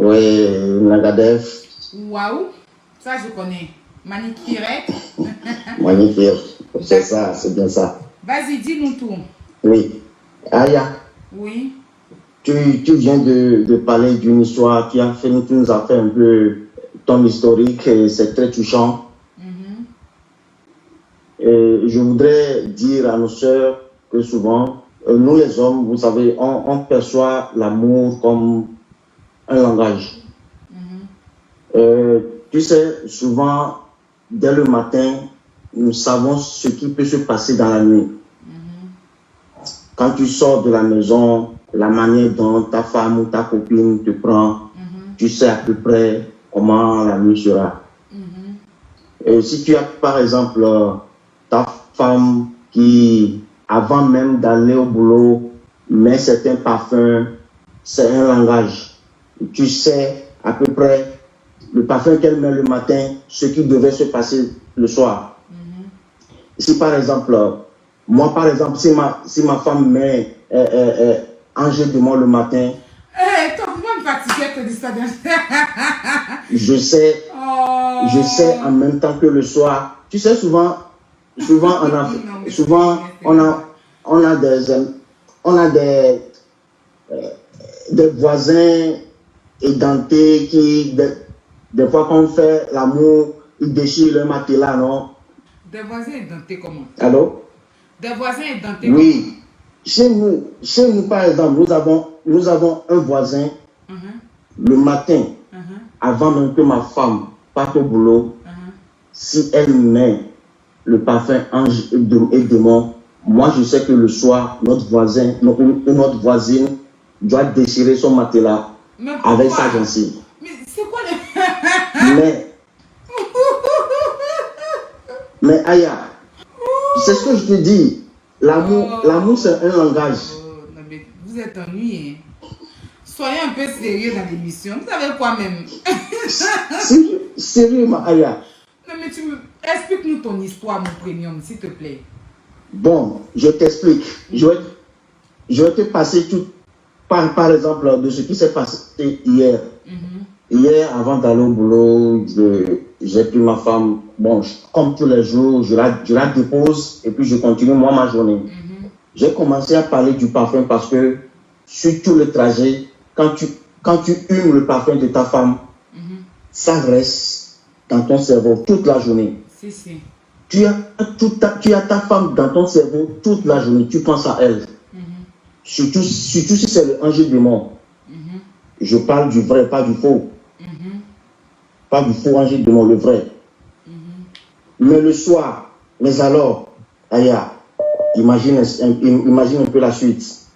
Oui, Nagadev. Waouh, ça je connais. Manicurette. Magnifique. C'est ça, c'est bien ça. Vas-y, dis-nous tout. Oui. Aya, Oui. tu viens de parler d'une histoire qui nous a fait un peu ton historique et c'est très touchant. Et je voudrais dire à nos sœurs que souvent, nous les hommes, vous savez, on perçoit l'amour comme un langage. Tu sais, souvent, dès le matin, nous savons ce qui peut se passer dans la nuit. Quand tu sors de la maison, la manière dont ta femme ou ta copine te prend, tu sais à peu près comment la nuit sera. Et si tu as, par exemple, ta femme qui, avant même d'aller au boulot, met certains parfums, c'est un langage. Tu sais à peu près le parfum qu'elle met le matin, ce qui devait se passer le soir. Si par exemple, moi par exemple, si ma femme met Angers de moi le matin, Toi, vous me fatiguez que de ça. je sais en même temps que le soir. Tu sais, souvent on a des voisins édentés qui, des fois quand on fait l'amour, ils déchirent le matelas, non? Des voisins édentés comment? Allô? Des voisins édentés Oui. Chez nous, par exemple, nous avons un voisin, le matin, avant même que ma femme parte au boulot, si elle met le parfum ange et démon, moi je sais que le soir, notre voisin ou notre voisine doit déchirer son matelas avec sa gencive. Mais c'est quoi les... Mais Aya, c'est ce que je te dis. L'amour c'est un langage. Non, mais vous êtes ennuyé. Soyez un peu sérieux dans l'émission. Vous savez quoi même? Sérieux, ma Aya. Non, mais explique-nous ton histoire, mon premium, s'il te plaît. Bon, je t'explique. Je vais te passer tout, par exemple, de ce qui s'est passé hier. Hier, avant d'aller au boulot, j'ai pris ma femme. Bon, comme tous les jours, je la dépose et puis je continue moi ma journée. J'ai commencé à parler du parfum parce que sur tout le trajet, quand tu humes le parfum de ta femme, ça reste dans ton cerveau toute la journée. Si. Tu as ta femme dans ton cerveau toute la journée, tu penses à elle. Surtout si c'est le ange démon. Je parle du vrai, pas du faux. Pas du faux ange démon, le vrai. Mais le soir, mais alors, Aya, imagine un peu la suite.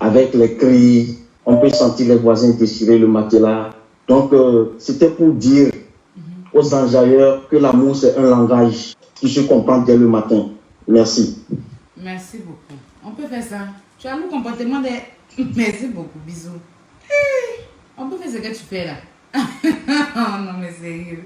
Avec les cris, on peut sentir les voisins déchirer le matelas. Donc, c'était pour dire aux enjailleurs que l'amour, c'est un langage qui se comprend dès le matin. Merci. Merci beaucoup. On peut faire ça. Tu as le comportement des... Merci beaucoup. Bisous. On peut faire ce que tu fais là. Oh non, mais sérieux.